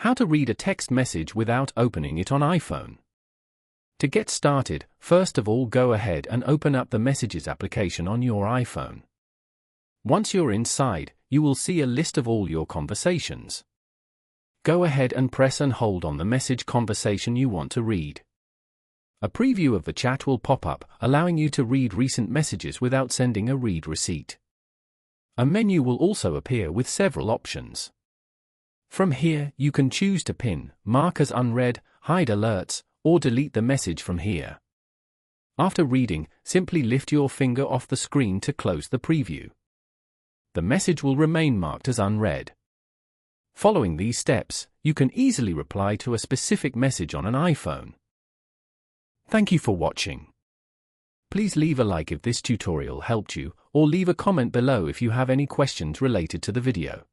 How to read a text message without opening it on iPhone. To get started, first of all go ahead and open up the Messages application on your iPhone. Once you're inside, you will see a list of all your conversations. Go ahead and press and hold on the message conversation you want to read. A preview of the chat will pop up, allowing you to read recent messages without sending a read receipt. A menu will also appear with several options. From here, you can choose to pin, mark as unread, hide alerts, or delete the message from here. After reading, simply lift your finger off the screen to close the preview. The message will remain marked as unread. Following these steps, you can easily reply to a specific message on an iPhone. Thank you for watching. Please leave a like if this tutorial helped you, or leave a comment below if you have any questions related to the video.